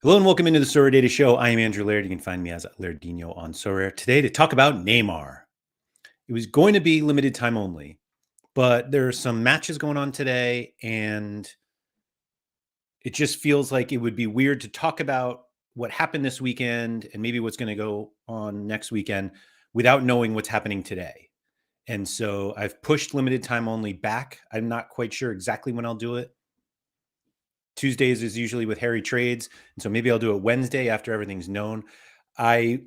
Hello and welcome into the Sorare Data Show. I am Andrew Laird. You can find me as Lairdinho on Sorare today to talk about Neymar. It was going to be limited time only, but there are some matches going on today, and it just feels like it would be weird to talk about what happened this weekend and maybe what's going to go on next weekend without knowing what's happening today. And so I've pushed limited time only back. I'm not quite sure exactly when I'll do it. Tuesdays is usually with Harry Trades, and so maybe I'll do it Wednesday after everything's known. I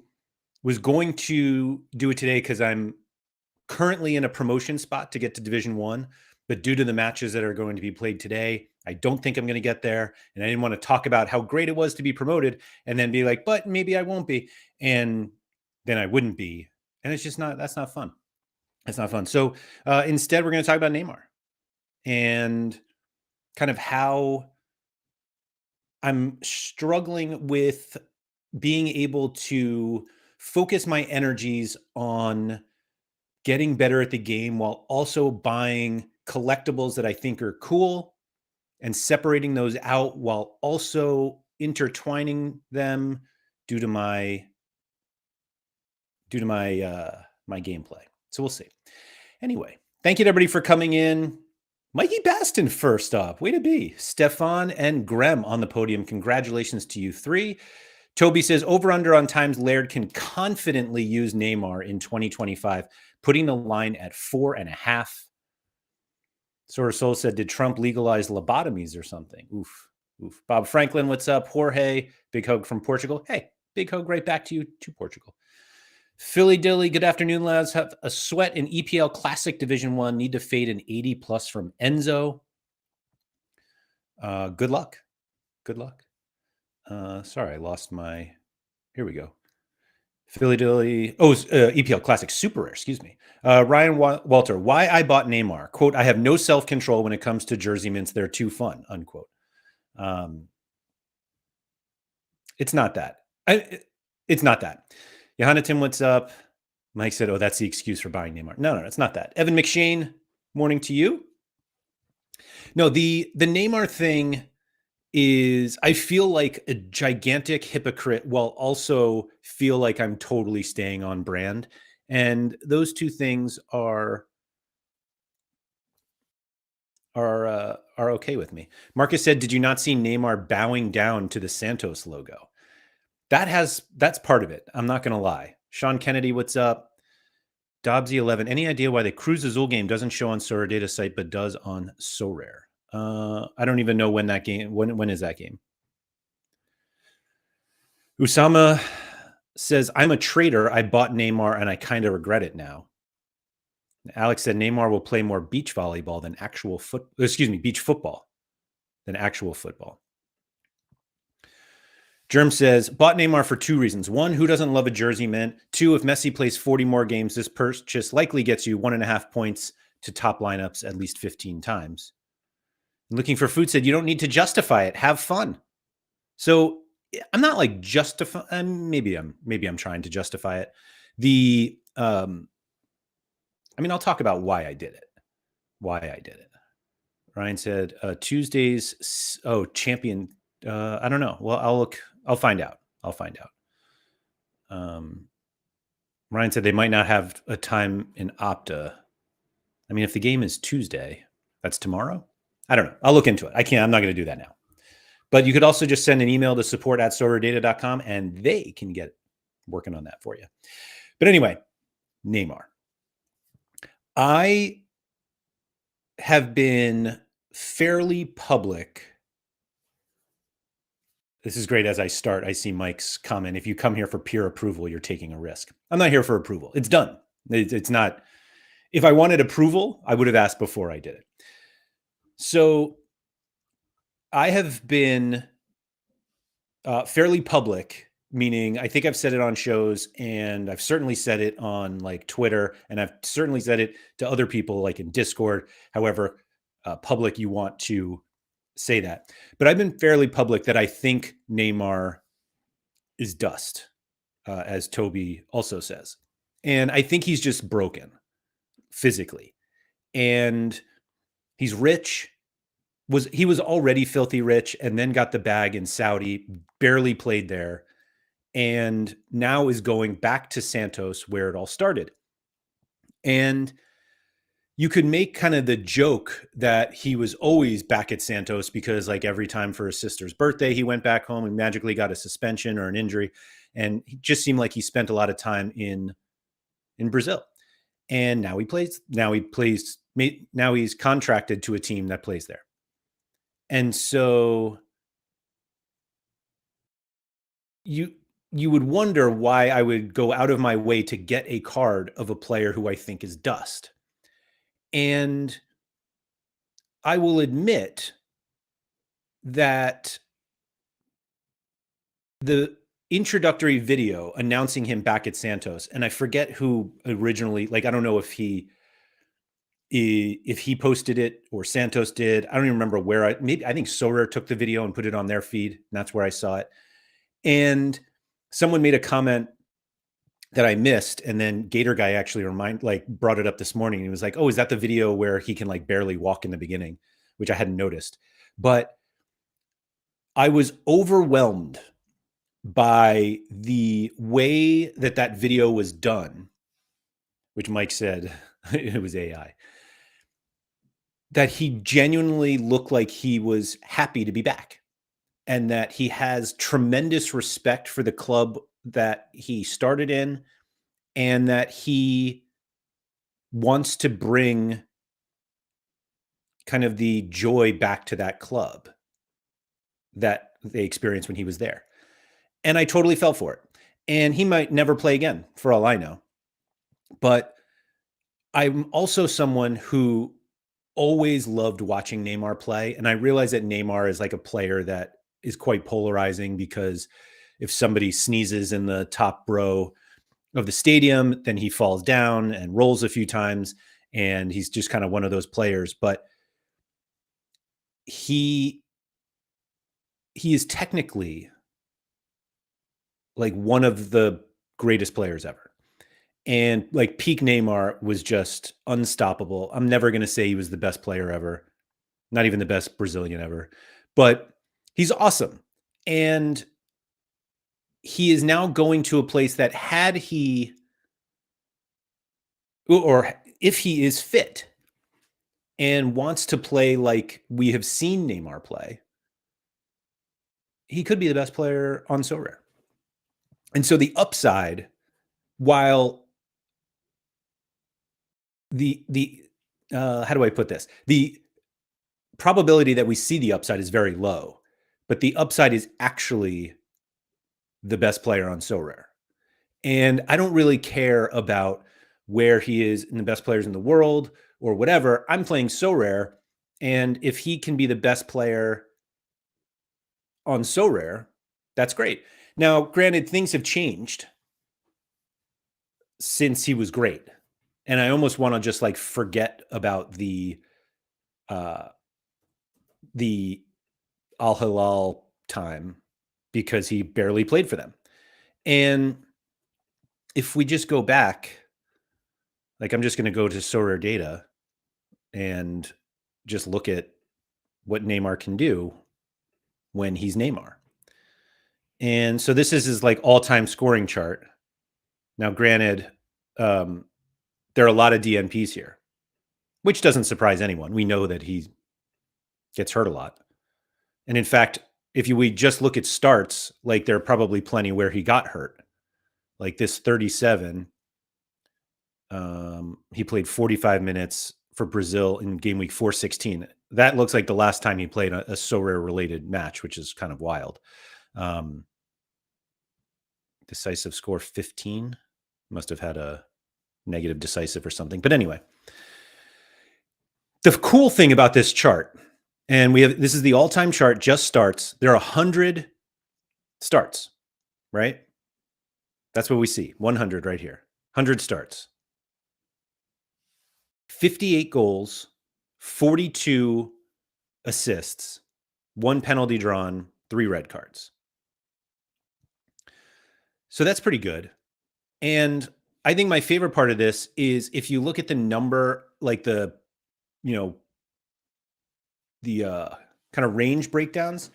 was going to do it today because I'm currently in a promotion spot to get to Division One, but due to the matches that are going to be played today, I don't think I'm going to get there. And I didn't want to talk about how great it was to be promoted and then be like, but maybe I won't be, and then I wouldn't be. And it's just not. That's not fun. That's not fun. So instead, we're going to talk about Neymar and kind of how I'm struggling with being able to focus my energies on getting better at the game while also buying collectibles that I think are cool and separating those out while also intertwining them due to my my gameplay. So we'll see. Anyway, thank you to everybody for coming in. Mikey Baston first up. Way to be. Stefan and Grem on the podium. Congratulations to you three. Toby says, over-under on times Laird can confidently use Neymar in 2025, putting the line at 4.5. Sora Soul said, did Trump legalize lobotomies or something? Oof, oof. Bob Franklin, what's up? Jorge, big hug from Portugal. Hey, big hug right back to you to Portugal. Philly Dilly, good afternoon, lads. Have a sweat in EPL Classic Division 1. Need to fade an 80 plus from Enzo. Good luck. Good luck. Sorry, I lost my. Here we go. Philly Dilly. Oh, EPL Classic Super Rare. Excuse me. Ryan Walter. Why I bought Neymar. Quote, I have no self-control when it comes to jersey mints. They're too fun. Unquote. It's not that. It's not that. Johanna Tim, what's up? Mike said, oh, that's the excuse for buying Neymar. No, it's not that. Evan McShane, morning to you. No, the Neymar thing is, I feel like a gigantic hypocrite while also feel like I'm totally staying on brand. And those two things are okay with me. Marcus said, did you not see Neymar bowing down to the Santos logo? That's part of it. I'm not going to lie. Sean Kennedy, what's up? Dobbsy11, any idea why the Cruz Azul game doesn't show on Sorare Data site but does on Sorare? I don't even know when that game. When is that game? Usama says, I'm a trader. I bought Neymar and I kind of regret it now. Alex said Neymar will play more beach volleyball than actual beach football than actual football. Germ says, bought Neymar for two reasons. One, who doesn't love a jersey mint? Two, if Messi plays 40 more games, this purchase likely gets you 1.5 points to top lineups at least 15 times. Looking for food said, you don't need to justify it. Have fun. So I'm not like maybe I'm trying to justify it. I'll talk about why I did it. Ryan said, Tuesdays. Oh, champion. I don't know. Well, I'll look. I'll find out. Ryan said they might not have a time in Opta. I mean, if the game is Tuesday, that's tomorrow. I don't know. I'll look into it. I'm not going to do that now. But you could also just send an email to support@soraredata.com and they can get working on that for you. But anyway, Neymar. I have been fairly public. This is great. As I start, I see Mike's comment. If you come here for peer approval, you're taking a risk. I'm not here for approval. It's done. It's not. If I wanted approval, I would have asked before I did it. So I have been fairly public, meaning I think I've said it on shows and I've certainly said it on like Twitter and I've certainly said it to other people like in Discord, however public you want to say that. But I've been fairly public that I think Neymar is dust, as Toby also says. And I think he's just broken physically. And he's rich. he was already filthy rich and then got the bag in Saudi, barely played there, and now is going back to Santos where it all started. And you could make kind of the joke that he was always back at Santos because, like, every time for his sister's birthday, he went back home and magically got a suspension or an injury. And he just seemed like he spent a lot of time in Brazil. And now he's contracted to a team that plays there. And so you you would wonder why I would go out of my way to get a card of a player who I think is dust. And I will admit that the introductory video announcing him back at Santos, and I forget who originally, like, I don't know if he posted it or Santos did. I don't even remember where I think Sorare took the video and put it on their feed, and that's where I saw it. And someone made a comment that I missed, and then Gator Guy actually brought it up this morning. He was like, "Oh, is that the video where he can like barely walk in the beginning?" Which I hadn't noticed. But I was overwhelmed by the way that that video was done, which Mike said it was AI, that he genuinely looked like he was happy to be back and that he has tremendous respect for the club that he started in and that he wants to bring kind of the joy back to that club that they experienced when he was there. And I totally fell for it. And he might never play again, for all I know. But I'm also someone who always loved watching Neymar play. And I realize that Neymar is like a player that is quite polarizing because if somebody sneezes in the top row of the stadium, then he falls down and rolls a few times. And he's just kind of one of those players. But he is technically like one of the greatest players ever. And like peak Neymar was just unstoppable. I'm never going to say he was the best player ever, not even the best Brazilian ever, but he's awesome. And he is now going to a place that had he, or if he is fit and wants to play like we have seen Neymar play, he could be the best player on Sorare. And so the upside, while the how do I put this? The probability that we see the upside is very low, but the upside is actually the best player on Sorare. And I don't really care about where he is in the best players in the world or whatever. I'm playing Sorare, and if he can be the best player on Sorare, that's great. Now, granted, things have changed since he was great. And I almost want to just like forget about the Al Hilal time because he barely played for them. And if we just go back, like I'm just going to go to Sorare data and just look at what Neymar can do when he's Neymar. And so this is his like all-time scoring chart. Now, granted, there are a lot of DNPs here, which doesn't surprise anyone. We know that he gets hurt a lot. And in fact, if we just look at starts, like there are probably plenty where he got hurt. Like this 37, he played 45 minutes for Brazil in game week 416. That looks like the last time he played a Sorare related match, which is kind of wild. Decisive score 15. Must have had a negative decisive or something. But anyway, the cool thing about this chart, and this is the all-time chart, just starts. There are 100 starts, right? That's what we see. 100 right here. 100 starts. 58 goals, 42 assists, 1 penalty drawn, 3 red cards. So that's pretty good. And I think my favorite part of this is if you look at the number, like the, kind of range breakdowns.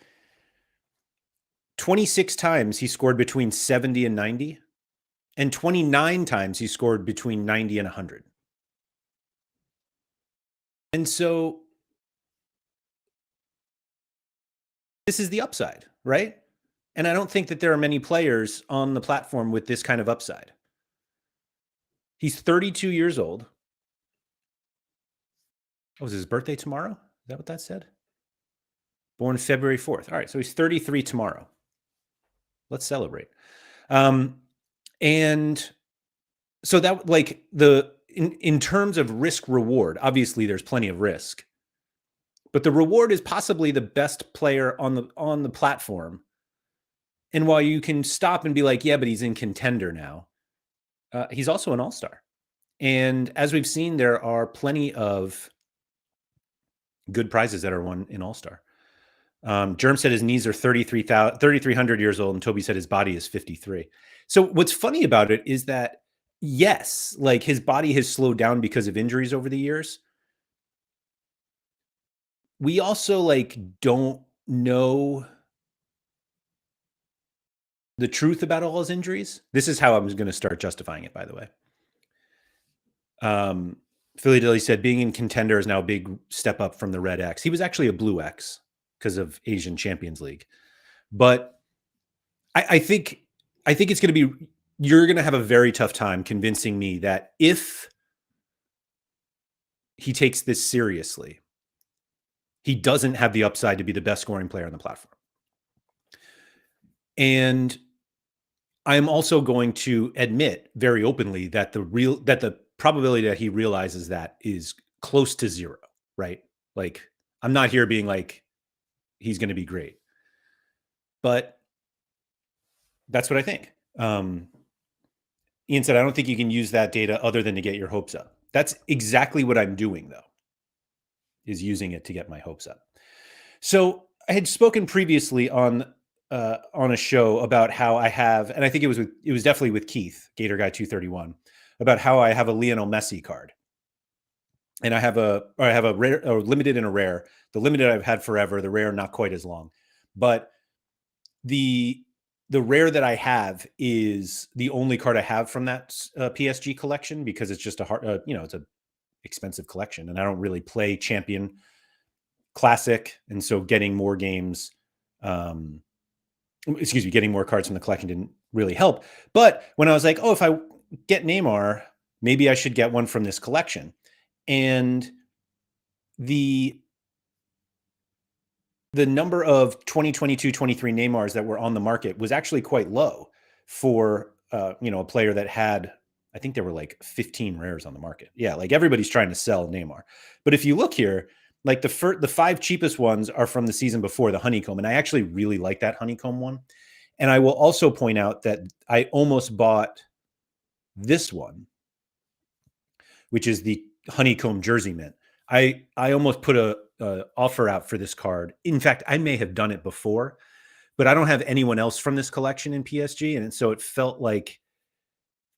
26 times he scored between 70 and 90, and 29 times he scored between 90 and 100. And so this is the upside, right? And I don't think that there are many players on the platform with this kind of upside. He's 32 years old. Oh, was his birthday tomorrow? Is that what that said? Born February 4th. All right, so he's 33 tomorrow. Let's celebrate. And so that, like, in terms of risk reward, obviously there's plenty of risk, but the reward is possibly the best player on the platform. And while you can stop and be like, yeah, but he's in Contender now, he's also an all-star. And as we've seen, there are plenty of good prizes that are won in all-star. Germ said his knees are 3,300 years old, and Toby said his body is 53. So what's funny about it is that, yes, like his body has slowed down because of injuries over the years. We also like don't know the truth about all his injuries. This is how I'm going to start justifying it, by the way. Philly Dilly said being in Contender is now a big step up from the Red X. He was actually a Blue X because of Asian Champions League. But I think it's going to be, you're going to have a very tough time convincing me that if he takes this seriously, he doesn't have the upside to be the best scoring player on the platform. And I'm also going to admit very openly that the probability that he realizes that is close to zero, right? Like, I'm not here being like, he's going to be great, but that's what I think. Ian said, I don't think you can use that data other than to get your hopes up. That's exactly what I'm doing, though, is using it to get my hopes up. So I had spoken previously on a show about how I have, and I think it was definitely with Keith, Gator Guy 231, about how I have a Lionel Messi card. And I have a rare, a limited and a rare. The limited I've had forever, the rare not quite as long. But the rare that I have is the only card I have from that PSG collection, because it's just a hard, it's a expensive collection, and I don't really play Champion Classic, and so getting more games, getting more cards from the collection didn't really help. But when I was like, oh, if I get Neymar, maybe I should get one from this collection. And the number of 2022-23 Neymars that were on the market was actually quite low for a player that had, I think there were like 15 rares on the market. Yeah, like everybody's trying to sell Neymar. But if you look here, like the 5 cheapest ones are from the season before, the honeycomb, and I actually really like that honeycomb one. And I will also point out that I almost bought this one, which is the honeycomb jersey mint. I almost put a offer out for this card. In fact, I may have done it before, but I don't have anyone else from this collection in PSG, and so it felt like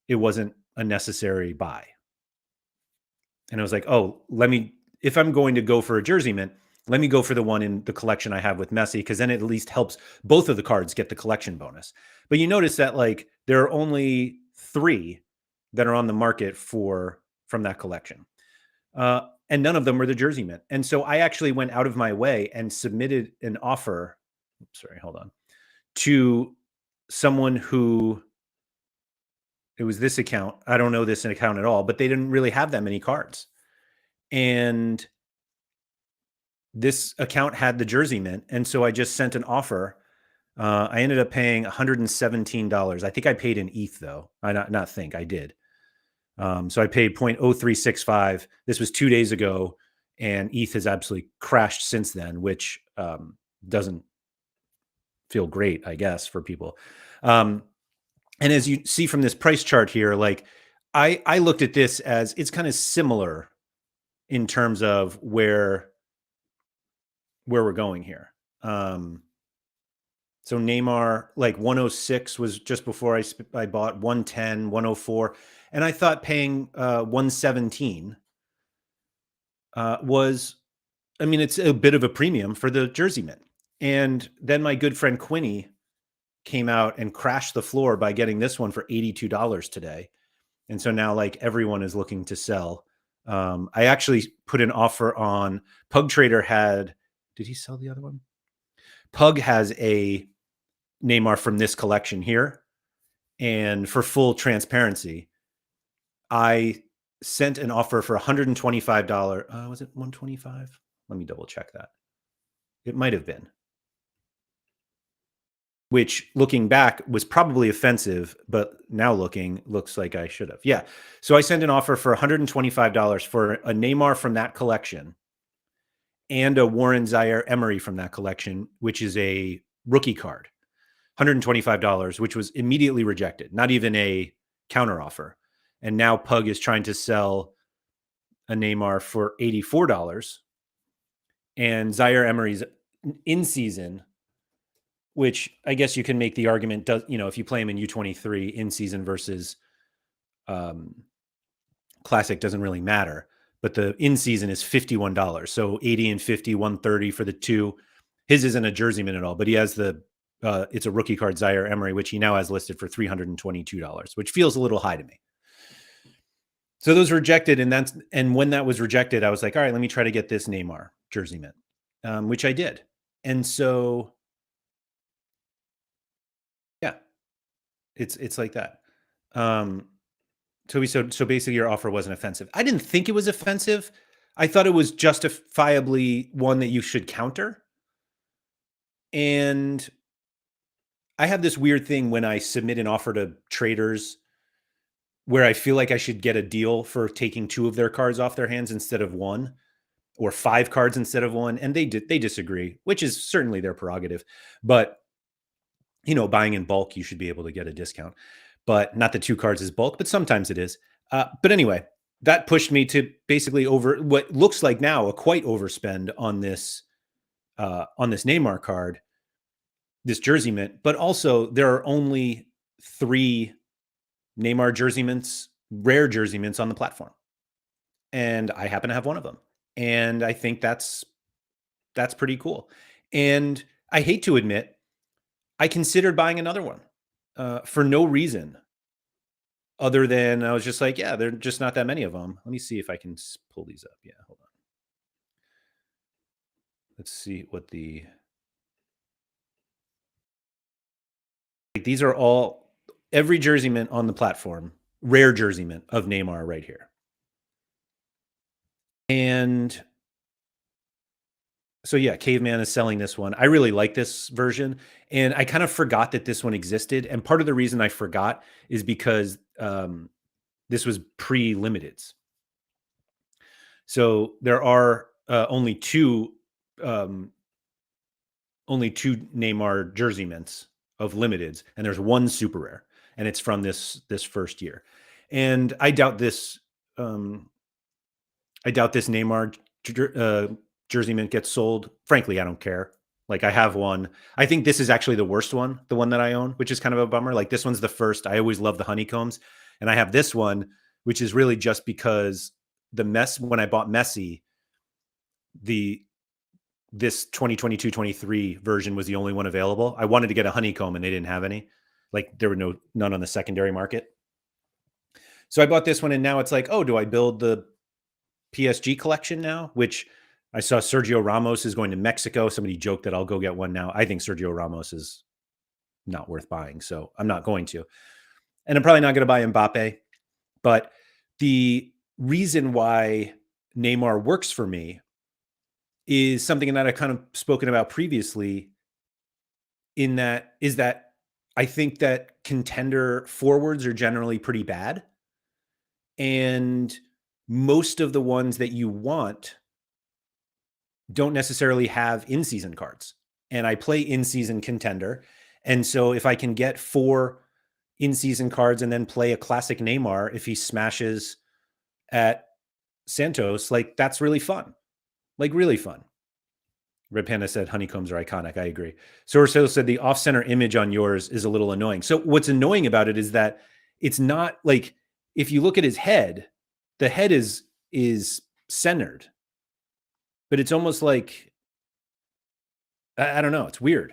it wasn't a necessary buy. And I was like, oh, if I'm going to go for a jersey mint, let me go for the one in the collection I have with Messi, because then it at least helps both of the cards get the collection bonus. But you notice that like there are only 3 that are on the market from that collection. And none of them were the jersey mint. And so I actually went out of my way and submitted an offer. To someone who, it was this account. I don't know this account at all, but they didn't really have that many cards. And this account had the jersey mint. And so I just sent an offer. I ended up paying $117. I think I paid in ETH though. I did. So I paid 0.0365. This was 2 days ago, and ETH has absolutely crashed since then, which doesn't feel great, I guess, for people. And as you see from this price chart here, like I looked at this as it's kind of similar in terms of where we're going here. So Neymar, like 106 was just before I bought 110, 104. And I thought paying 117 was I mean, it's a bit of a premium for the jersey mint. And then my good friend Quinny came out and crashed the floor by getting this one for $82 today. And so now like everyone is looking to sell. I actually put an offer on Pug Trader did he sell the other one? Pug has a Neymar from this collection here. And for full transparency, I sent an offer for $125. Was it 125? Let me double check that. It might have been. Which looking back was probably offensive, but now looks like I should have. Yeah. So I sent an offer for $125 for a Neymar from that collection and a Warren Zaire Emery from that collection, which is a rookie card. $125, which was immediately rejected, not even a counter offer. And now Pug is trying to sell a Neymar for $84. And Zaire Emery's in season, which I guess you can make the argument does, if you play him in U23 in season versus classic doesn't really matter, but the in season is $51. So 80 and 50, 130 for the two. His isn't a jersey mint at all, but he has it's a rookie card Zaire Emery, which he now has listed for $322, which feels a little high to me. So those rejected. And when that was rejected, I was like, all right, let me try to get this Neymar jersey mint, which I did. And so, yeah, it's like that. So basically your offer wasn't offensive. I didn't think it was offensive. I thought it was justifiably one that you should counter. And I have this weird thing when I submit an offer to traders where I feel like I should get a deal for taking two of their cards off their hands instead of one, or five cards instead of one. And they disagree, which is certainly their prerogative. But, buying in bulk, you should be able to get a discount. But not the two cards is bulk, but sometimes it is. But anyway, that pushed me to basically over what looks like now a quite overspend on this Neymar card, this jersey mint. But also there are only 3 Neymar jersey mints, rare jersey mints on the platform, and I happen to have one of them, and I think that's pretty cool. And I hate to admit, I considered buying another one for no reason other than I was just like, yeah, there are just not that many of them. Let me see if I can pull these up. Yeah, hold on. Let's see what these are all, every jersey mint on the platform, rare jersey mint of Neymar right here. And so yeah, Caveman is selling this one. I really like this version, and I kind of forgot that this one existed. And part of the reason I forgot is because this was pre-limiteds. So there are only two Neymar jersey mints of limiteds, and there's one super rare, and it's from this first year. And I doubt this Neymar jersey mint gets sold. Frankly, I don't care. Like, I have one. I think this is actually the worst one, the one that I own, which is kind of a bummer. Like, this one's the first. I always love the honeycombs, and I have this one, which is really just because when I bought Messi, this 2022-23 version was the only one available. I wanted to get a honeycomb and they didn't have any. Like, there were none on the secondary market. So I bought this one, and now it's like, oh, do I build the PSG collection now? Which I saw Sergio Ramos is going to Mexico. Somebody joked that I'll go get one now. I think Sergio Ramos is not worth buying, so I'm not going to. And I'm probably not going to buy Mbappe. But the reason why Neymar works for me is something that I kind of spoken about previously, is that I think that contender forwards are generally pretty bad. And most of the ones that you want don't necessarily have in-season cards. And I play in-season contender. And so if I can get 4 in-season cards and then play a classic Neymar, if he smashes at Santos, like, that's really fun. Like, really fun. Red Panda said honeycombs are iconic. I agree. Sorare said the off-center image on yours is a little annoying. So what's annoying about it is that it's not like, if you look at his head, the head is centered. but it's almost like I don't know. It's weird.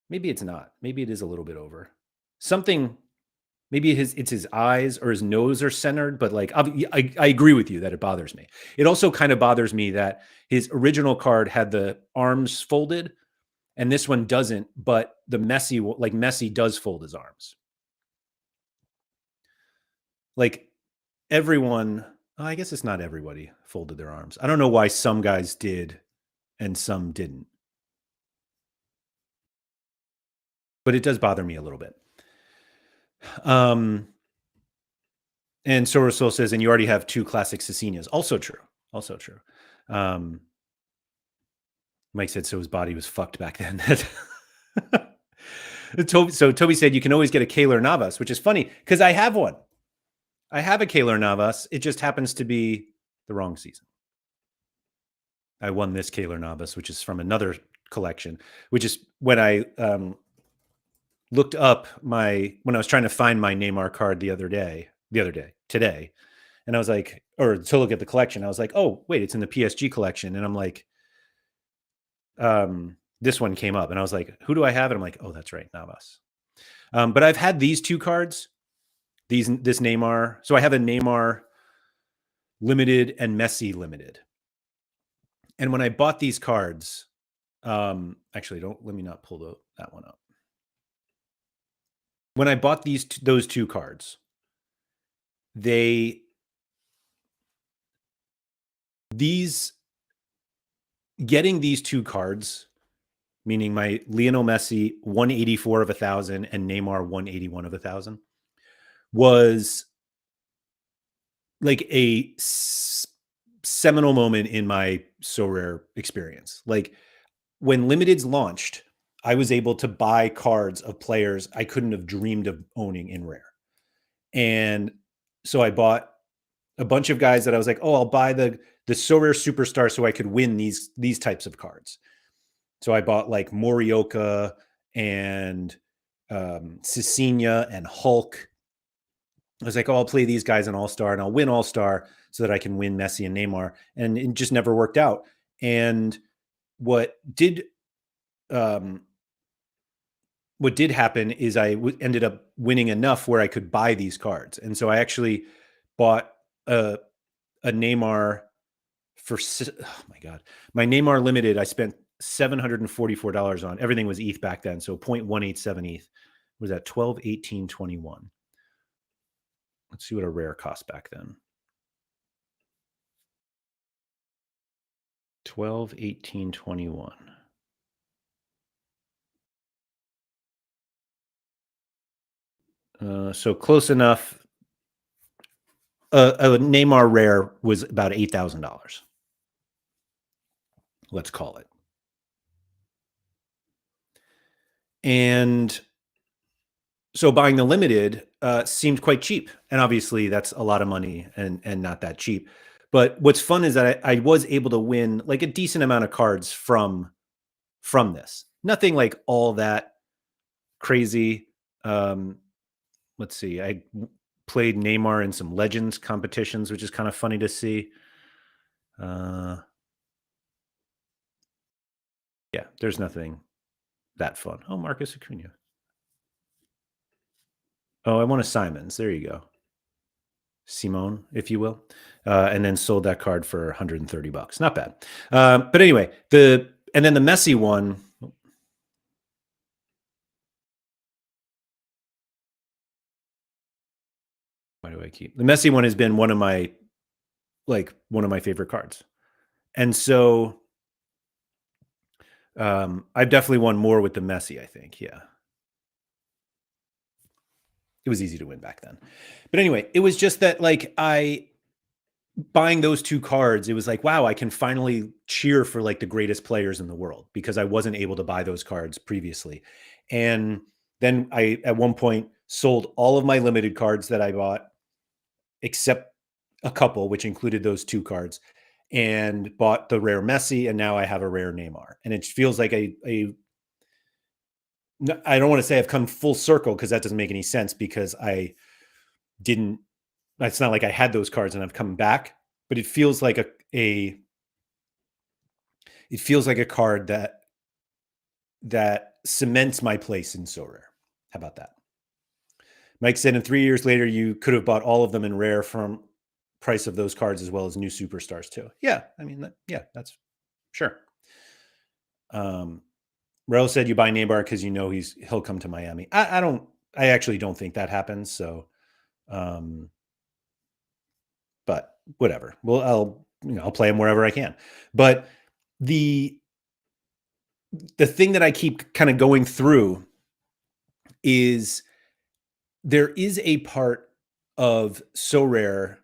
Maybe it's not. Maybe it is a little bit over. Something. Maybe it's his eyes or his nose are centered, but like I agree with you that it bothers me. It also kind of bothers me that his original card had the arms folded, and this one doesn't. But the Messi does fold his arms. Like everyone, I guess it's not everybody folded their arms. I don't know why some guys did and some didn't, but it does bother me a little bit. And Sorare says, and you already have 2 classic Cecinias. Also true. Also true. Mike said, so his body was fucked back then. So Toby said, you can always get a Keylor Navas, which is funny because I have one. I have a Keylor Navas. It just happens to be the wrong season. I won this Keylor Navas, which is from another collection, which is when I looked up when I was trying to find my Neymar card today, and I was like, or to look at the collection, I was like, oh wait, it's in the PSG collection, and I'm like, this one came up, and I was like, who do I have? And I'm like, oh, that's right, Navas. But I've had these 2 cards, this Neymar. So I have a Neymar limited and Messi limited. And when I bought these cards, actually, let me not pull that one up. When I bought those 2 cards, getting these 2 cards, meaning my Lionel Messi 184 of 1,000 and Neymar 181 of 1,000, was like a seminal moment in my Sorare experience. Like when Limiteds launched, I was able to buy cards of players I couldn't have dreamed of owning in Rare. And so I bought a bunch of guys that I was like, oh, I'll buy the Sorare Superstar so I could win these types of cards. So I bought like Morioka and Cecinia and Hulk. I was like, oh, I'll play these guys in All-Star and I'll win All-Star so that I can win Messi and Neymar. And it just never worked out. And what did happen is I ended up winning enough where I could buy these cards. And so I actually bought a Neymar for, oh my God, my Neymar limited, I spent $744 on. Everything was ETH back then. So 0.187 ETH was at 12.1821. Let's see what a rare cost back then. 12.1821. So close enough. A Neymar rare was about $8,000. Let's call it. And so buying the limited seemed quite cheap. And obviously that's a lot of money and not that cheap. But what's fun is that I was able to win like a decent amount of cards from this. Nothing like all that crazy. Let's see. I played Neymar in some Legends competitions, which is kind of funny to see. Yeah, there's nothing that fun. Oh, Marcus Acuna. Oh, I want a Simons. There you go. Simone, if you will. And then sold that card for $130. Not bad. But anyway, and then the Messi one. Why do I keep the Messi one? Has been one of my favorite cards, and so I've definitely won more with the Messi. I think, yeah, it was easy to win back then. But anyway, it was just that like buying those 2 cards, it was like, wow, I can finally cheer for like the greatest players in the world because I wasn't able to buy those cards previously. And then I at one point sold all of my limited cards that I bought except a couple, which included those 2 cards, and bought the rare Messi, and now I have a rare Neymar. And it feels like I don't want to say I've come full circle because that doesn't make any sense because I didn't. It's not like I had those cards and I've come back, but it feels like a it feels like a card that cements my place in so rare. How about that? Mike said, and 3 years later, you could have bought all of them in rare from price of those cards as well as new superstars too. Yeah, I mean, yeah, that's sure. Rel said you buy Neymar because you know he'll come to Miami. I actually don't think that happens. So, but whatever. Well, I'll play him wherever I can. But the thing that I keep kind of going through is there is a part of so rare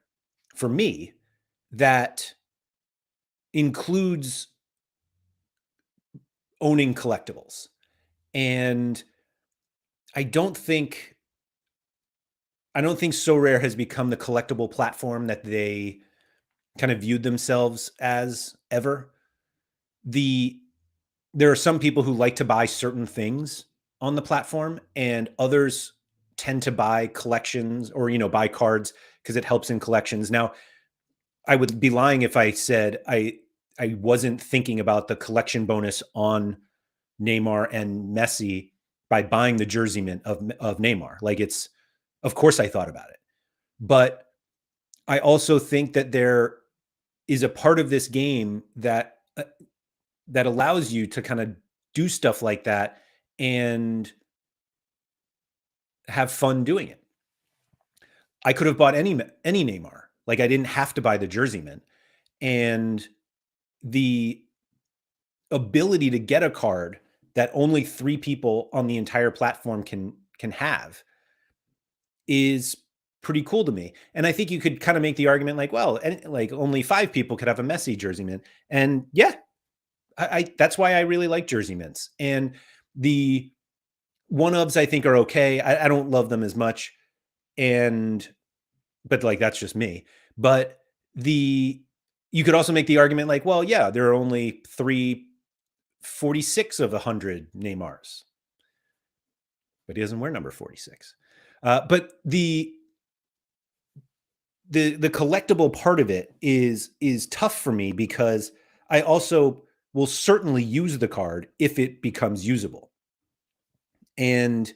for me that includes owning collectibles. And I don't think so rare has become the collectible platform that they kind of viewed themselves as ever. There are some people who like to buy certain things on the platform, and others tend to buy collections or buy cards because it helps in collections. Now, I would be lying if I said I wasn't thinking about the collection bonus on Neymar and Messi by buying the jersey mint of Neymar. Like, of course I thought about it. But I also think that there is a part of this game that allows you to kind of do stuff like that and have fun doing it. I could have bought any Neymar. Like, I didn't have to buy the jersey mint. And the ability to get a card that only 3 people on the entire platform can have is pretty cool to me. And I think you could kind of make the argument like, well, like only 5 people could have a Messi jersey mint. And yeah, I that's why I really like jersey mints. And the one-ofs I think are okay. I don't love them as much. But like, that's just me. But you could also make the argument like, well, yeah, there are only 346 of 100 Neymars, but he doesn't wear number 46. But the collectible part of it is tough for me because I also will certainly use the card if it becomes usable. And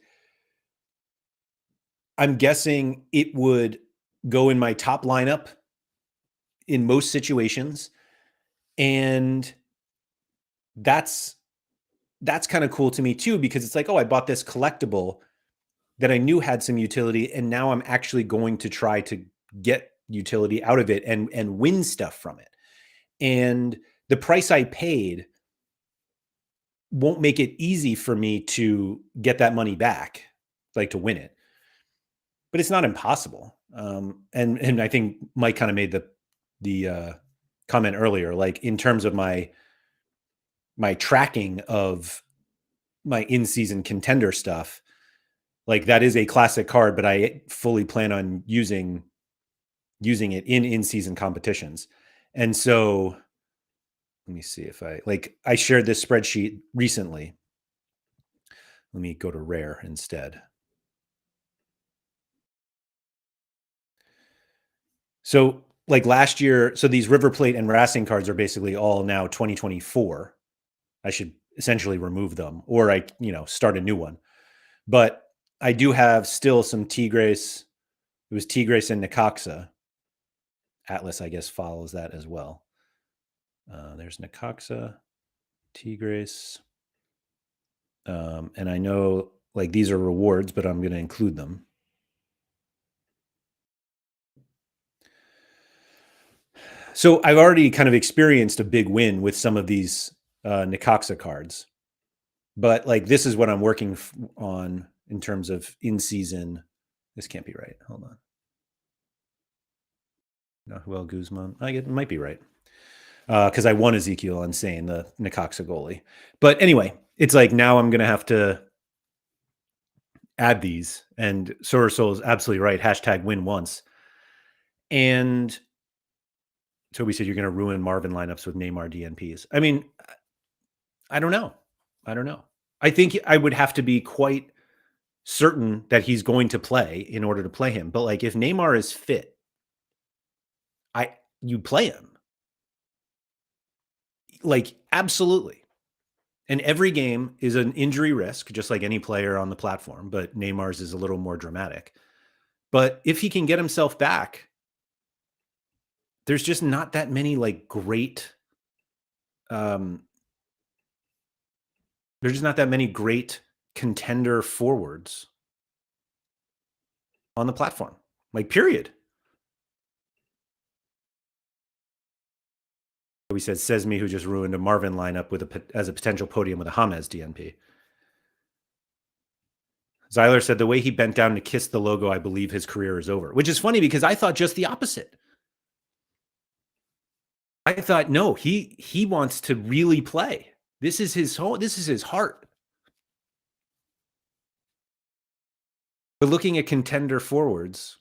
I'm guessing it would go in my top lineup in most situations. And that's kind of cool to me too, because it's like, oh, I bought this collectible that I knew had some utility, and now I'm actually going to try to get utility out of it and win stuff from it. And the price I paid won't make it easy for me to get that money back, like to win it. But it's not impossible. And I think Mike kind of made the comment earlier, like in terms of my tracking of my in-season contender stuff, like that is a classic card, but I fully plan on using it in-season competitions. And so let me see if I shared this spreadsheet recently. Let me go to rare instead. So like last year, so these River Plate and Racing cards are basically all now 2024. I should essentially remove them, or start a new one. But I do have still some Tigres. It was Tigres and Necaxa. Atlas, I guess, follows that as well. There's Necaxa, Tigres. And I know like these are rewards, but I'm going to include them. So I've already kind of experienced a big win with some of these Necaxa cards. But like, this is what I'm working on in terms of in-season. This can't be right. Hold on. No, Joel Guzman. It might be right. Because I won Ezekiel on saying the Necaxa goalie. But anyway, it's like now I'm going to have to add these. And Sorare is absolutely right. Hashtag win once. And Toby said you're going to ruin Marvin lineups with Neymar DNPs. I mean, I don't know. I think I would have to be quite certain that he's going to play in order to play him. But like, if Neymar is fit, you play him. Like, absolutely. And every game is an injury risk, just like any player on the platform, but Neymar's is a little more dramatic. But if he can get himself back, there's just not that many like great um there's just not that many great contender forwards on the platform. Like, period. We says me, who just ruined a Marvin lineup as a potential podium with a James DNP. Zyler said the way he bent down to kiss the logo, I believe his career is over, which is funny because I thought just the opposite. I thought, no, he wants to really play. This is his home. This is his heart. But looking at contender forwards,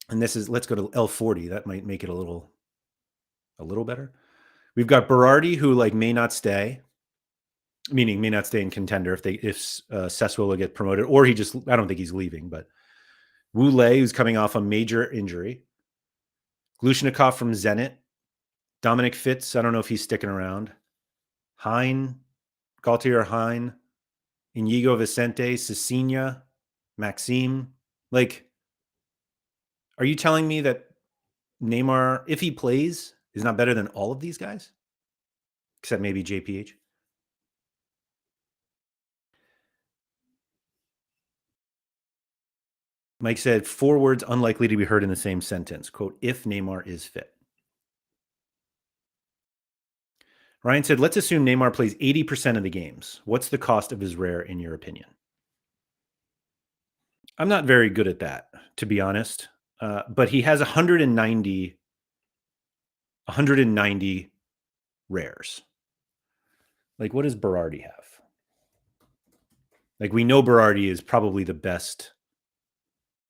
and let's go to L40. That might make it a little better. We've got Berardi, who like may not stay, meaning may not stay in contender if Seswell will get promoted, or I don't think he's leaving, but Wu Lei, who's coming off a major injury. Glushnikov from Zenit. Dominic Fitz, I don't know if he's sticking around. Gaultier Hein, Inigo Vicente, Cecilia, Maxime. Like, are you telling me that Neymar, if he plays, is not better than all of these guys? Except maybe JPH? Mike said, 4 words unlikely to be heard in the same sentence. Quote, if Neymar is fit. Ryan said, let's assume Neymar plays 80% of the games. What's the cost of his rare, in your opinion? I'm not very good at that, to be honest. But he has 190 rares. Like, what does Berardi have? Like, we know Berardi is probably the best.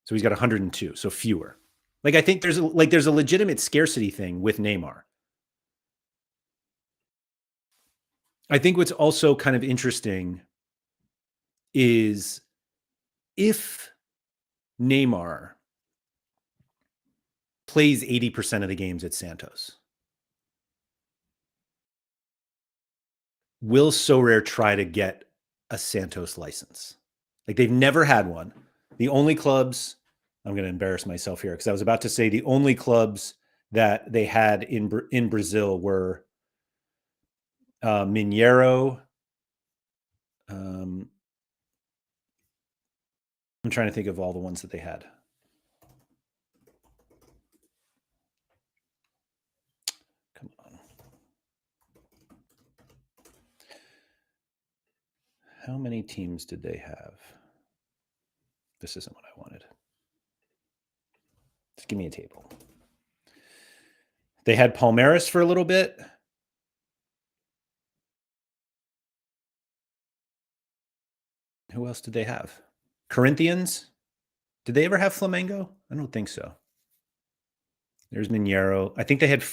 So he's got 102, so fewer. Like, I think there's a legitimate scarcity thing with Neymar. I think what's also kind of interesting is if Neymar plays 80% of the games at Santos, will Sorare try to get a Santos license? Like, they've never had one. The only clubs, I'm going to embarrass myself here because I was about to say the only clubs that they had in Brazil were Mineiro. I'm trying to think of all the ones that they had. Come on. How many teams did they have? This isn't what I wanted. Just give me a table. They had Palmeiras for a little bit. Who else did they have? Corinthians? Did they ever have Flamengo? I don't think so. There's Mineiro. I think they had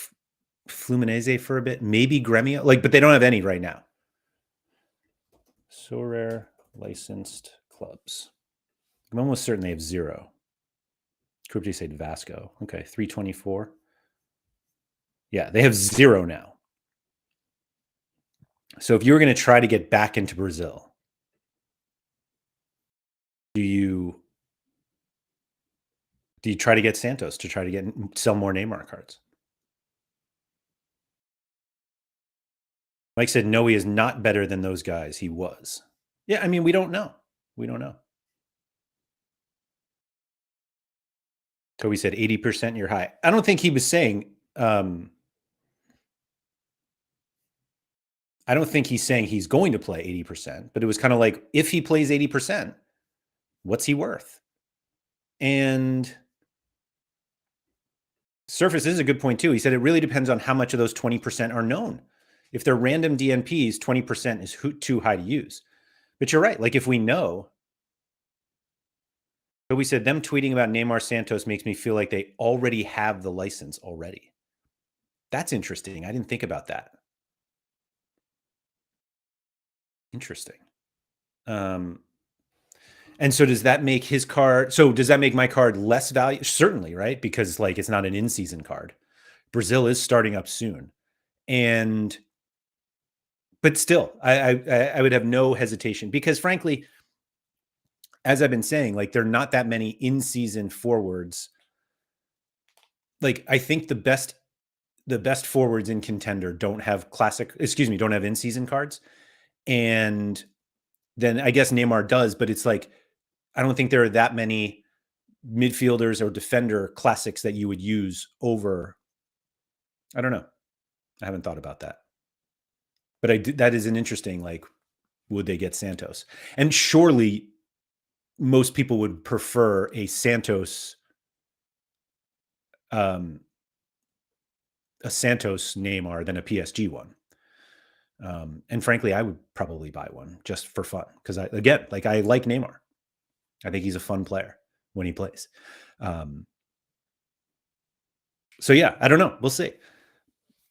Fluminense for a bit. Maybe Gremio. But they don't have any right now. Sorare licensed clubs. I'm almost certain they have 0. Crypty said Vasco. Okay, 324. Yeah, they have 0 now. So if you were going to try to get back into Brazil, do you try to get Santos to try to sell more Neymar cards? Mike said, no, he is not better than those guys. He was. Yeah, I mean, we don't know. We don't know. Toby said 80% you're high. I don't think he was saying, I don't think he's saying he's going to play 80%, but it was kind of like, if he plays 80%, what's he worth? And Surface is a good point too. He said it really depends on how much of those 20% are known. If they're random DNPs, 20% is too high to use. But you're right. Like, if we know, but we said them tweeting about Neymar Santos makes me feel like they already have the license already. That's interesting. I didn't think about that. Interesting. And so does that make his card? So does that make my card less valuable? Certainly, right? Because like, it's not an in-season card. Brazil is starting up soon. And but still, I would have no hesitation because frankly, as I've been saying, like there are not that many in-season forwards. Like I think the best forwards in Contender don't have in-season cards. And then I guess Neymar does, but it's like I don't think there are that many midfielders or defender classics that you would use over. I don't know. I haven't thought about that. But that is an interesting, like, would they get Santos? And surely most people would prefer um, a Santos Neymar than a PSG one. And frankly, I would probably buy one just for fun because I like Neymar. I think he's a fun player when he plays. Um, so yeah, I don't know. We'll see.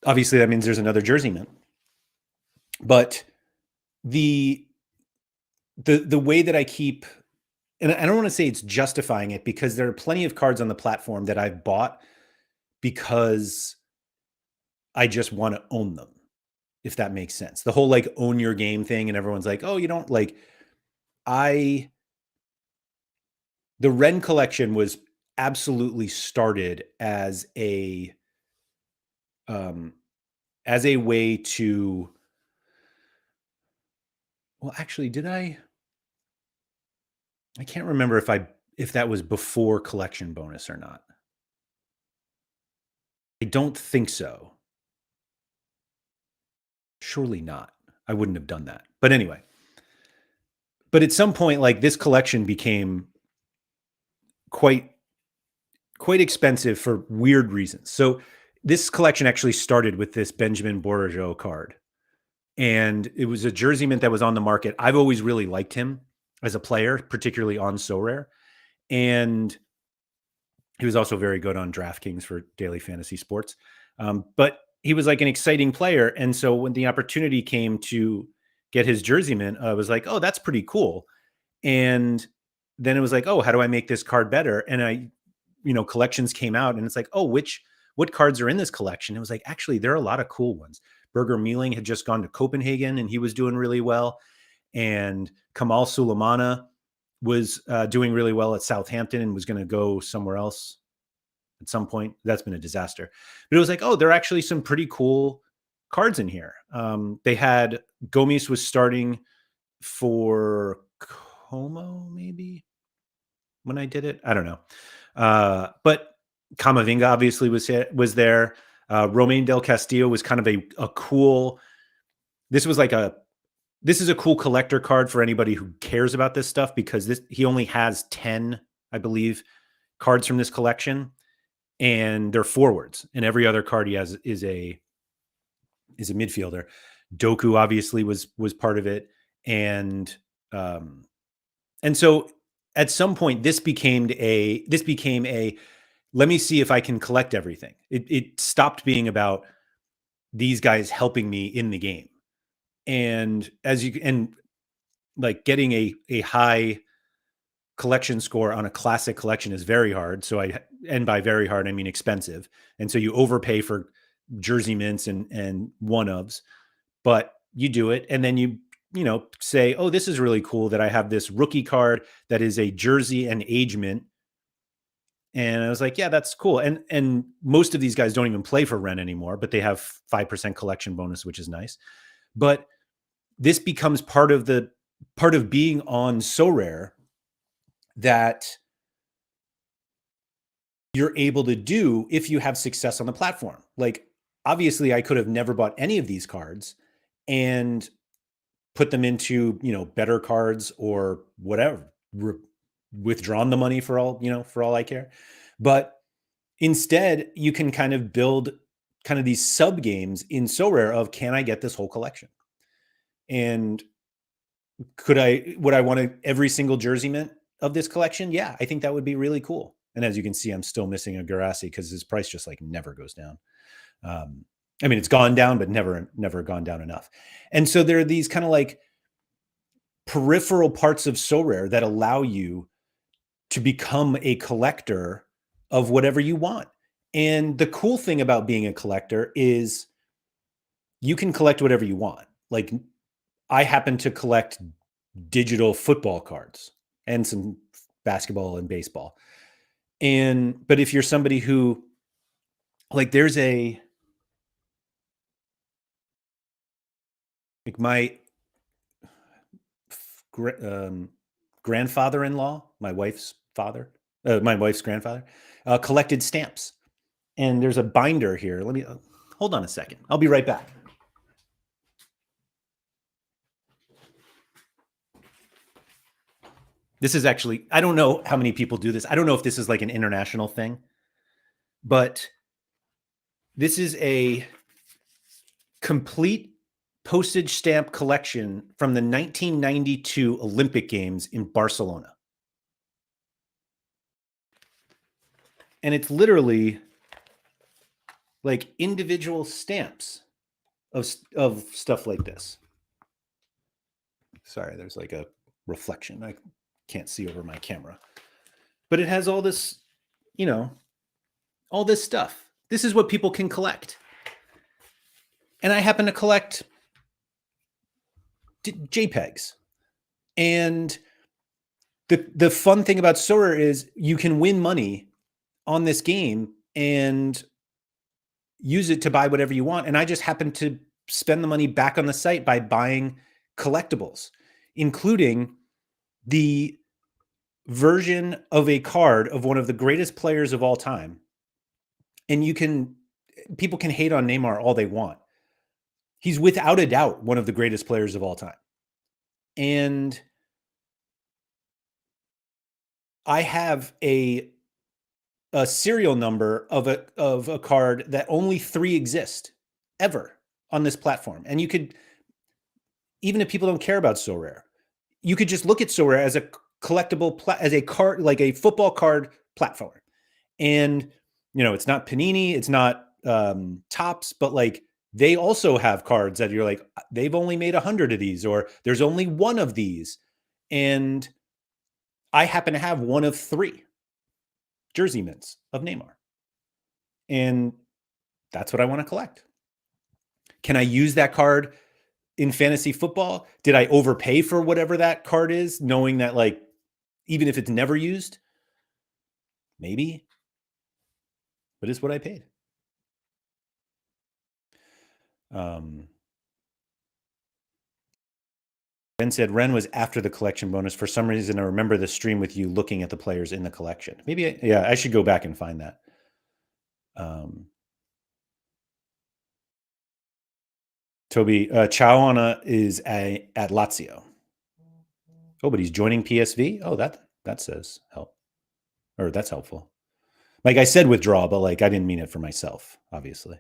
Obviously, that means there's another jersey mint, but the the way that I keep, and I don't want to say it's justifying it because there are plenty of cards on the platform that I've bought because I just want to own them, if that makes sense. The whole like own your game thing, and everyone's like, oh, you don't like. I The Rennes collection was absolutely started um, as a way to. Well, actually, did I? I can't remember if that was before collection bonus or not. I don't think so. Surely not. I wouldn't have done that. But anyway, but at some point, like this collection became quite quite expensive for weird reasons. So this collection actually started with this Benjamin Bourigeaud card, and it was a jersey mint that was on the market. I've always really liked him as a player, particularly on Sorare, and he was also very good on DraftKings for daily fantasy sports. But he was like an exciting player, and so when the opportunity came to get his jersey mint, I was like, "Oh, that's pretty cool." And then it was like, "Oh, how do I make this card better?" And collections came out, and it's like, "Oh, what cards are in this collection?" It was like, actually, there are a lot of cool ones. Berger Mealing had just gone to Copenhagen, and he was doing really well. And Kamal Sulemana was doing really well at Southampton and was going to go somewhere else at some point. That's been a disaster. But it was like, oh, there are actually some pretty cool cards in here. They had Gomes was starting for Como, maybe when I did it. I don't know. But Camavinga obviously was there. Romain Del Castillo was kind of a cool. This was like this is a cool collector card for anybody who cares about this stuff because he only has 10, I believe, cards from this collection, and they're forwards, and every other card he has is a midfielder. Doku obviously was part of it, and so at some point this became a let me see if I can collect everything. It stopped being about these guys helping me in the game, and like getting a high collection score on a classic collection is very hard. So and by very hard, I mean expensive. And so you overpay for jersey mints and one ofs, but you do it. And then you say, oh, this is really cool that I have this rookie card that is a jersey and age mint. And I was like, yeah, that's cool. And most of these guys don't even play for Rennes anymore, but they have 5% collection bonus, which is nice. But this becomes part of being on Sorare that you're able to do if you have success on the platform. Like, obviously, I could have never bought any of these cards and put them into, better cards or whatever, withdrawn the money for all I care. But instead, you can kind of build kind of these sub games in Sorare of, can I get this whole collection? And would I want every single jersey mint of this collection? Yeah, I think that would be really cool. And as you can see, I'm still missing a Garassi because his price just like never goes down. I mean, it's gone down, but never gone down enough. And so there are these kind of like peripheral parts of Sorare that allow you to become a collector of whatever you want. And the cool thing about being a collector is you can collect whatever you want. like I happen to collect digital football cards and some basketball and baseball. But if you're somebody who, like, there's my grandfather-in-law, my wife's grandfather, collected stamps. And there's a binder here. Let me hold on a second. I'll be right back. This is actually, I don't know how many people do this. I don't know if this is like an international thing, but this is a complete postage stamp collection from the 1992 Olympic Games in Barcelona. And it's literally like individual stamps of stuff like this. Sorry, there's like a reflection. I can't see over my camera. But it has all this, all this stuff. This is what people can collect. And I happen to collect JPEGs. And the fun thing about Sorare is you can win money on this game and use it to buy whatever you want. And I just happen to spend the money back on the site by buying collectibles, including the version of a card of one of the greatest players of all time. And people can hate on Neymar all they want. He's without a doubt one of the greatest players of all time. And I have a serial number of a card that only 3 exist ever on this platform. And you could, even if people don't care about Sorare, you could just look at Sorare as a collectible, as a card, like a football card platform. And, it's not Panini, it's not Topps, but like they also have cards that you're like, they've only made 100 of these, or there's only 1 of these. And I happen to have 1 of 3 jersey mints of Neymar. And that's what I want to collect. Can I use that card in fantasy football? Did I overpay for whatever that card is, knowing that, like, even if it's never used? Maybe. But it's what I paid. Ben said Rennes was after the collection bonus. For some reason, I remember the stream with you looking at the players in the collection. Maybe, I should go back and find that. Toby, Chawana is at Lazio. Oh, but he's joining PSV? Oh, that says help. Or that's helpful. Like I said withdraw, but like I didn't mean it for myself, obviously.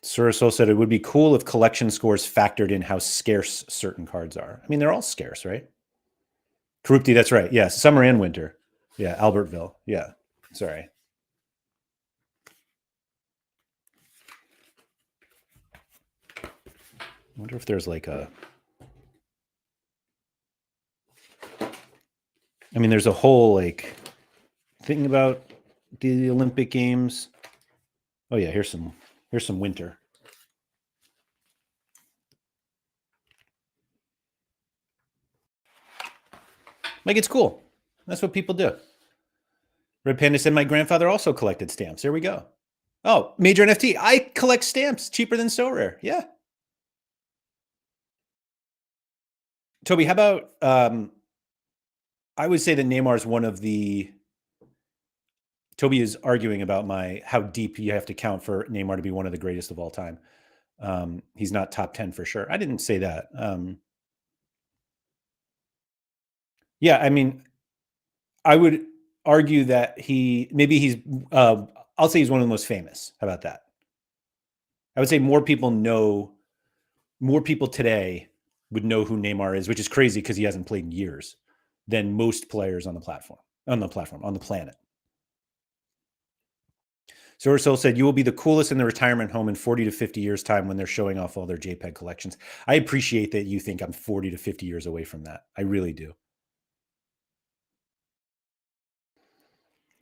Surasol said it would be cool if collection scores factored in how scarce certain cards are. I mean, they're all scarce, right? Karupti, that's right. Yeah, summer and winter. Yeah, Albertville. Yeah, sorry. I wonder if there's like there's a whole like thing about the Olympic Games. Oh yeah, here's some winter. Like, it's cool. That's what people do. Red Panda said my grandfather also collected stamps. There we go. Oh, Major NFT. I collect stamps cheaper than Sorare. Yeah. Toby, how about I would say that Neymar is one of the. Toby is arguing about how deep you have to count for Neymar to be one of the greatest of all time. He's not top 10 for sure. I didn't say that. Yeah, I mean, I would argue that he's I'll say he's one of the most famous. How about that? I would say more people today would know who Neymar is, which is crazy because he hasn't played in years, than most players on the planet. So Ursula said, you will be the coolest in the retirement home in 40 to 50 years time when they're showing off all their JPEG collections. I appreciate that you think I'm 40 to 50 years away from that. I really do.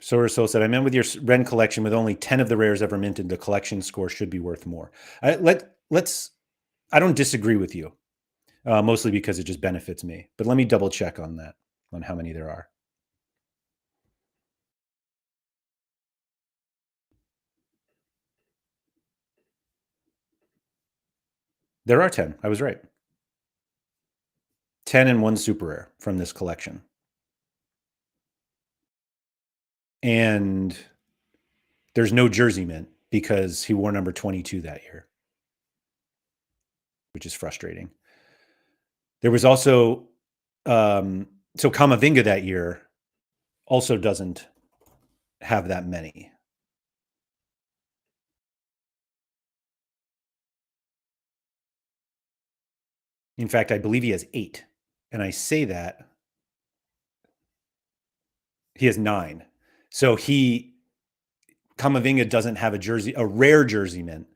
Sorare Soul said, I meant with your Ren collection, with only 10 of the rares ever minted, the collection score should be worth more. I don't disagree with you, mostly because it just benefits me. But let me double check on that, on how many there are. There are 10. I was right. 10 and 1 super rare from this collection. And there's no jersey mint because he wore number 22 that year, which is frustrating. There was also, so Kamavinga that year also doesn't have that many. In fact, I believe he has 8. And I say that he has 9. So Kamavinga doesn't have a rare jersey mint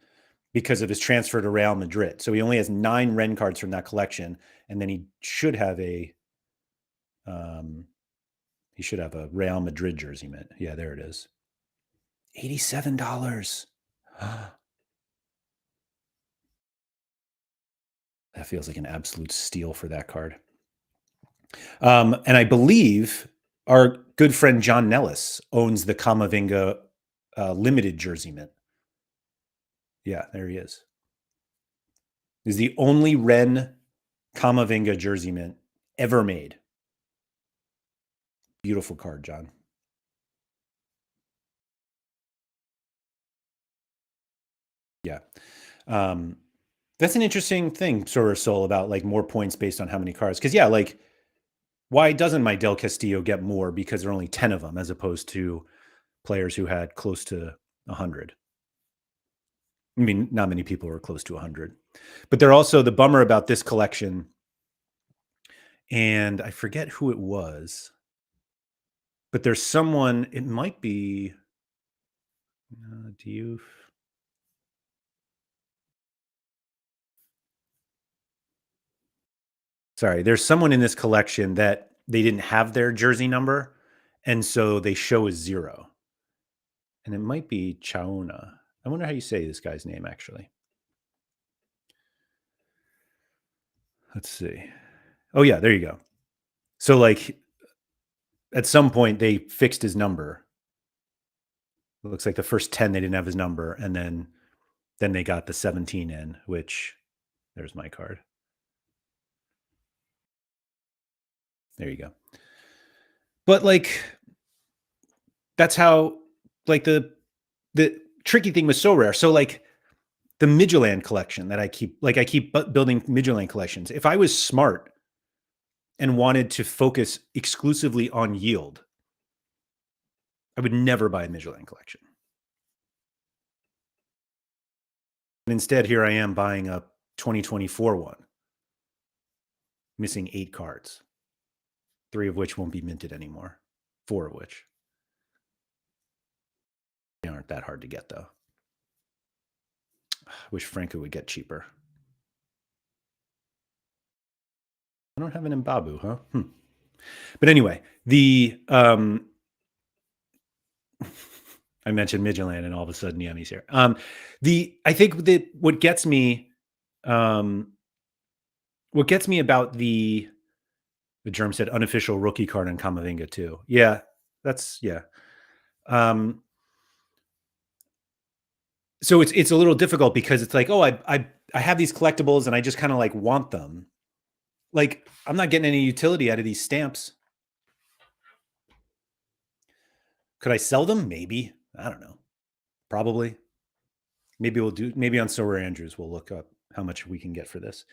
because of his transfer to Real Madrid. So he only has 9 Ren cards from that collection. And then he should have a Real Madrid jersey mint. Yeah, there it is. $87. That feels like an absolute steal for that card. And I believe our good friend John Nellis owns the Kamavinga limited jersey mint. Yeah, there he is. He's the only Ren Kamavinga jersey mint ever made. Beautiful card, John. Yeah. That's an interesting thing, Sorare Soul, about like more points based on how many cards. Because, yeah, like, why doesn't my Del Castillo get more? Because there are only 10 of them as opposed to players who had close to 100. I mean, not many people were close to 100. But they're also the bummer about this collection, and I forget who it was, but there's someone, it might be Diouf. Sorry, there's someone in this collection that they didn't have their jersey number, and so they show as 0. And it might be Chauna. I wonder how you say this guy's name, actually. Let's see. Oh, yeah, there you go. So, like, at some point, they fixed his number. It looks like the first 10, they didn't have his number, and then they got the 17 in, which, there's my card. There you go. But, like, that's how, like, the tricky thing was Sorare. So, like, the Midtjylland collection that I keep building Midtjylland collections. If I was smart and wanted to focus exclusively on yield, I would never buy a Midtjylland collection. And instead, here I am buying a 2024 one, missing 8 cards, 3 of which won't be minted anymore, 4 of which. They aren't that hard to get, though. I wish Franco would get cheaper. I don't have an Mbabu, huh? But anyway, I mentioned Midtjylland, and all of a sudden Yemi's here. I think that what gets me about the Germ said unofficial rookie card on Kamavinga too. Yeah, that's yeah. So it's a little difficult because it's like, oh, I have these collectibles and I just kind of like want them. Like, I'm not getting any utility out of these stamps. Could I sell them? Maybe. I don't know. Probably. Maybe on Sorare Andrews we'll look up how much we can get for this.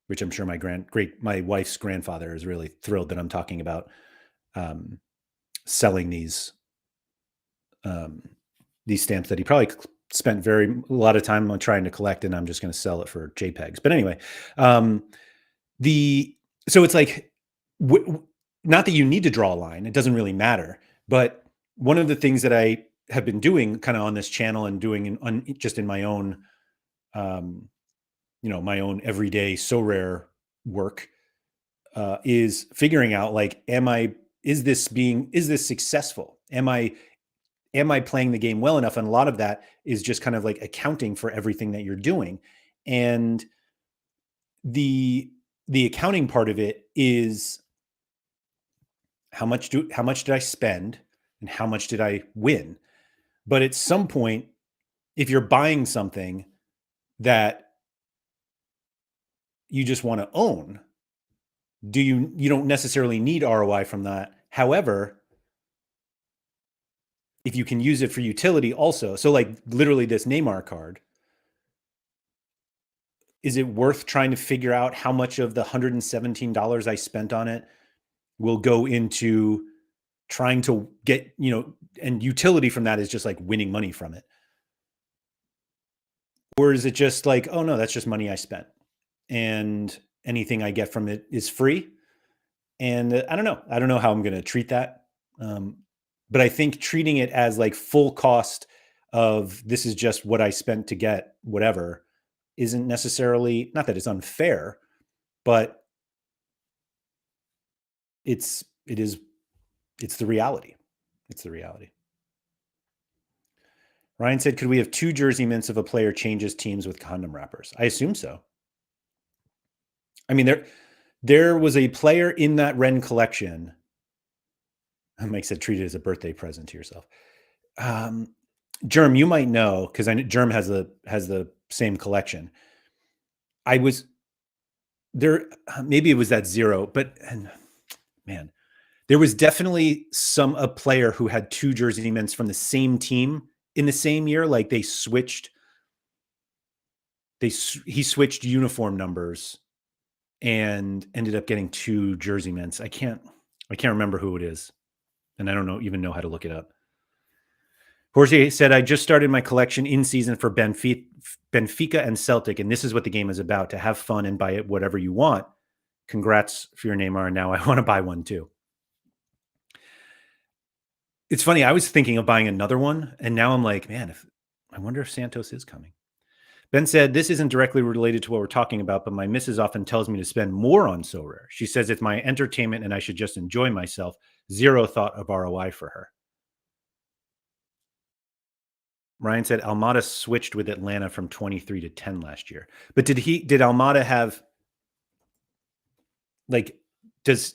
Which I'm sure my wife's grandfather is really thrilled that I'm talking about selling these stamps that he probably spent a lot of time on trying to collect, and I'm just going to sell it for JPEGs. But anyway, so it's like, not that you need to draw a line, it doesn't really matter. But one of the things that I have been doing kind of on this channel and doing just in my own, my own everyday Sorare work, is figuring out, like, am I is this successful? Am I playing the game well enough? And a lot of that is just kind of like accounting for everything that you're doing. And the accounting part of it is how much did I spend and how much did I win? But at some point, if you're buying something that you just want to own, you don't necessarily need ROI from that. However, if you can use it for utility also, so like literally this Neymar card, is it worth trying to figure out how much of the $117 I spent on it will go into trying to get, and utility from that is just like winning money from it? Or is it just like, oh no, that's just money I spent and anything I get from it is free? And I don't know. I don't know how I'm going to treat that. Um, but I think treating it as like full cost of this is just what I spent to get whatever isn't necessarily, not that it's unfair, but it is it's the reality. It's the reality. Ryan said, could we have 2 jersey mints if a player changes teams with condom wrappers? I assume so. I mean, there was a player in that Rennes collection. Mike said, treat it as a birthday present to yourself. Germ, you might know because I know Germ has the same collection. I was there. Maybe it was that 0, but man, there was definitely a player who had 2 jersey mints from the same team in the same year. Like he switched uniform numbers and ended up getting 2 jersey mints. I can't remember who it is, and I don't even know how to look it up. Jorge said, I just started my collection in season for Benfica and Celtic, and this is what the game is about, to have fun and buy it whatever you want. Congrats for your Neymar. Now I want to buy one too. It's funny. I was thinking of buying another one, and now I'm like, man, I wonder if Santos is coming. Ben said, this isn't directly related to what we're talking about, but my missus often tells me to spend more on Sorare. She says it's my entertainment and I should just enjoy myself. Zero thought of ROI for her. Ryan said Almada switched with Atlanta from 23 to 10 last year. But did Almada have, like, does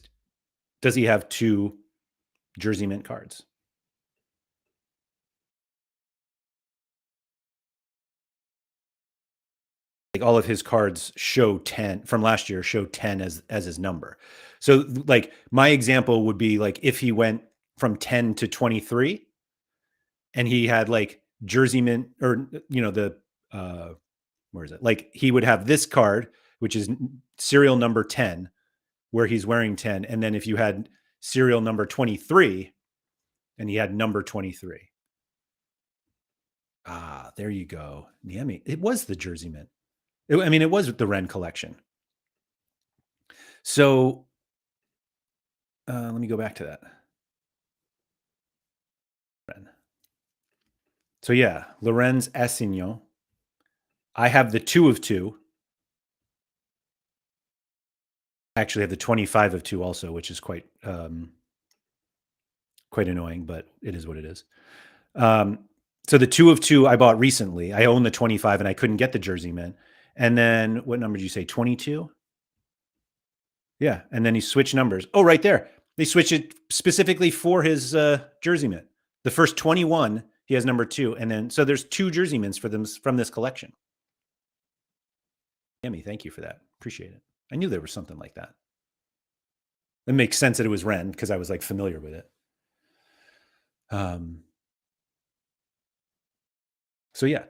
he have 2 jersey mint cards? Like all of his cards show 10 from last year, show 10 as his number. So like my example would be like if he went from 10 to 23 and he had like jersey mint or where is it? Like he would have this card, which is serial number 10, where he's wearing 10. And then if you had serial number 23 and he had number 23. Ah, there you go. Niemi. It was the jersey mint. It was the Rennes collection. So let me go back to that. So yeah, Lorenz Assignon. I have the 2 of 2. I actually have the 25 of 2 also, which is quite annoying, but it is what it is. So the 2 of 2 I bought recently. I own the 25 and I couldn't get the jersey mint. And then what number did you say? 22? Yeah. And then he switched numbers. Oh, right there. They switched it specifically for his jersey mint. The first 21, he has number 2. And then, so there's 2 jersey mints for them from this collection. Yummy. Thank you for that. Appreciate it. I knew there was something like that. It makes sense that it was Rennes because I was like familiar with it. So yeah.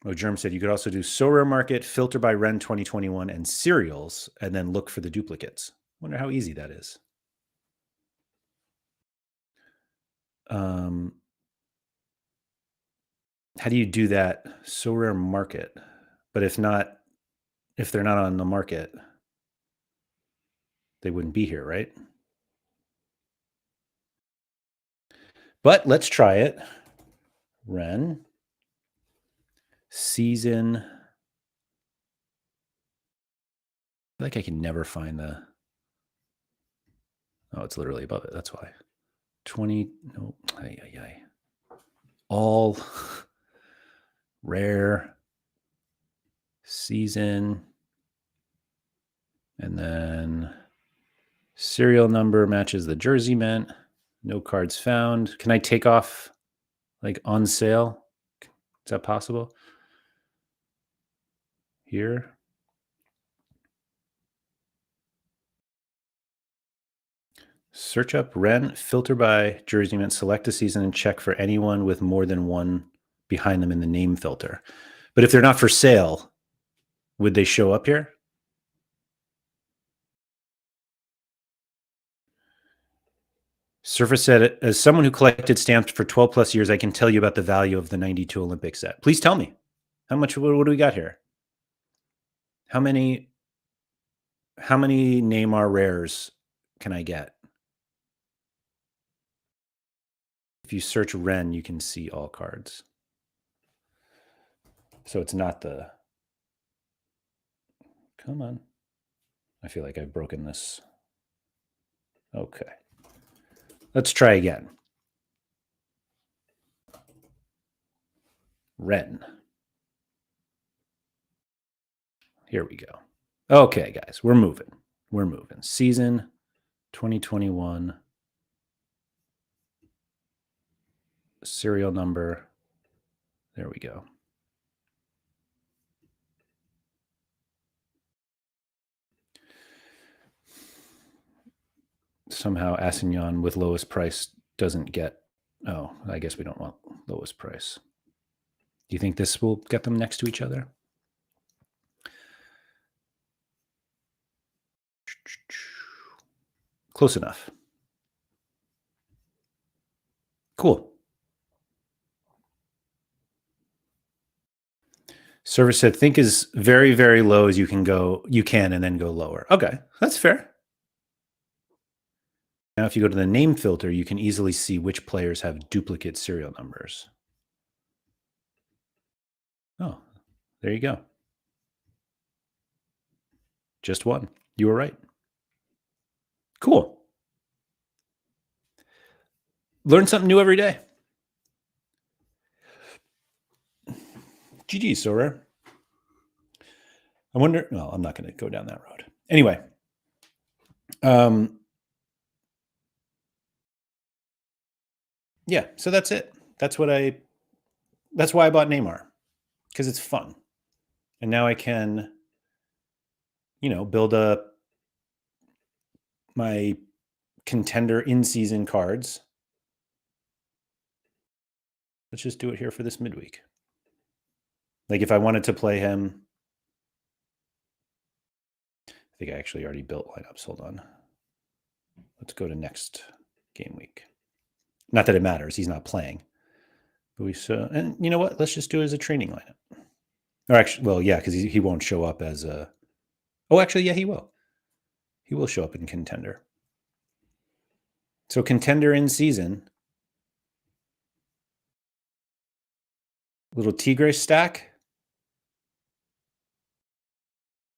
Oh, Germ said you could also do Sorare Market, filter by Rennes 2021, and serials, and then look for the duplicates. Wonder how easy that is. How do you do that? Sorare Market, but if they're not on the market, they wouldn't be here, right? But let's try it. Rennes season. I feel like I can never find the. Oh, it's literally above it. That's why. 20. No. All rare season. And then serial number matches the jersey meant. No cards found. Can I take off like on sale? Is that possible? Here. Search up Rennes, filter by jersey mint, select a season, and check for anyone with more than one behind them in the name filter. But if they're not for sale, would they show up here? Surface said, as someone who collected stamps for 12 plus years, I can tell you about the value of the 92 Olympic set. Please tell me. How much, what do we got here? How many Neymar rares can I get? If you search Rennes, you can see all cards. So it's not the... Come on. I feel like I've broken this. Okay. Let's try again. Rennes. Here we go. Okay, guys, we're moving. We're moving. Season 2021. Serial number. There we go. Somehow Assignon with lowest price doesn't get... Oh, I guess we don't want lowest price. Do you think this will get them next to each other? Close enough. Cool. Server said, think as very, very low as you can go. You can, and then go lower. Okay, that's fair. Now, if you go to the name filter, you can easily see which players have duplicate serial numbers. Oh, there you go. Just one. You were right. Cool. Learn something new every day. GG, Sorare. I wonder... No, I'm not going to go down that road. Anyway. Yeah, so that's it. That's why I bought Neymar, because it's fun. And now I can, build my contender in-season cards. Let's just do it here for this midweek. Like if I wanted to play him, I think I actually already built lineups. Hold on. Let's go to next game week. Not that it matters. He's not playing. But and you know what? Let's just do it as a training lineup. Or actually, well, yeah, because he won't show up as a... Oh, actually, yeah, he will. He will show up in contender. So contender in season. Little Tigre stack.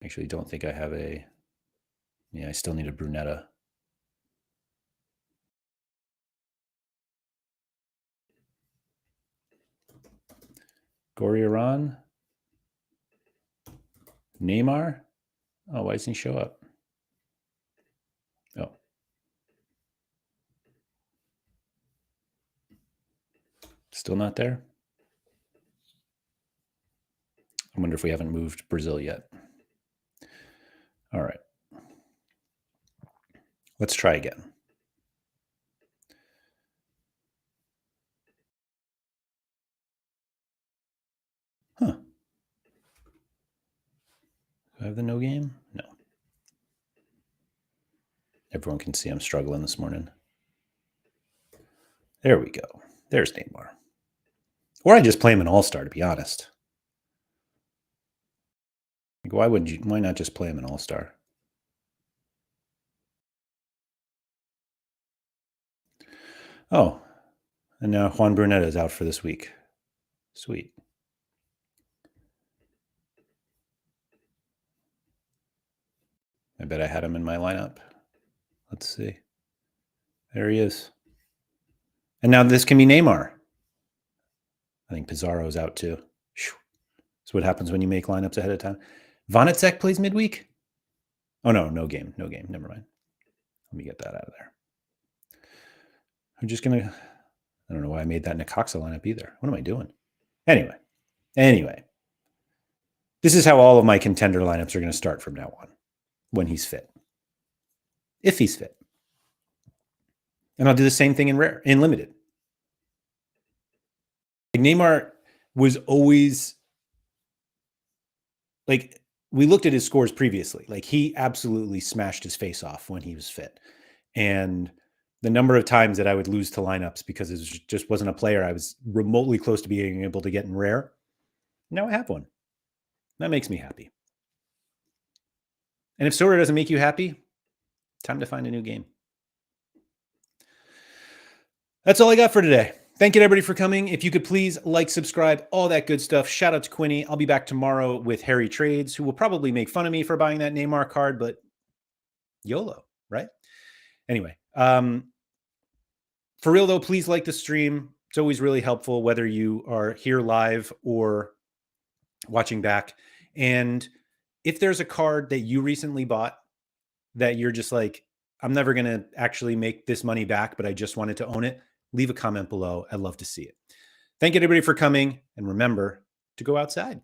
Actually, don't think I have a... Yeah, I still need a Brunetta. Gorriaran. Neymar. Oh, why doesn't he show up? Oh. Still not there? I wonder if we haven't moved Brazil yet. All right. Let's try again. Huh. Do I have the no game? No. Everyone can see I'm struggling this morning. There we go. There's Neymar. Or I just play him in All-Star, to be honest. Like, why not just play him in All-Star? Oh, and now Juan Brunetta is out for this week. Sweet. I bet I had him in my lineup. Let's see. There he is. And now this can be Neymar. I think Pizarro's out too. That's what happens when you make lineups ahead of time. Vonacek plays midweek? Oh, no game. Never mind. Let me get that out of there. I'm just going to, I don't know why I made that Necaxa lineup either. What am I doing? Anyway. This is how all of my contender lineups are going to start from now on, when he's fit. If he's fit. And I'll do the same thing in limited. Like Neymar was always, like, we looked at his scores previously. Like, he absolutely smashed his face off when he was fit. And the number of times that I would lose to lineups because it just wasn't a player I was remotely close to being able to get in rare. Now I have one. That makes me happy. And if Sorare doesn't make you happy, time to find a new game. That's all I got for today. Thank you, everybody, for coming. If you could please like, subscribe, all that good stuff. Shout out to Quinny. I'll be back tomorrow with Harry Trades, who will probably make fun of me for buying that Neymar card, but YOLO, right? Anyway, for real, though, please like the stream. It's always really helpful, whether you are here live or watching back. And if there's a card that you recently bought that you're just like, I'm never going to actually make this money back, but I just wanted to own it, leave a comment below. I'd love to see it. Thank you, everybody, for coming. And remember to go outside.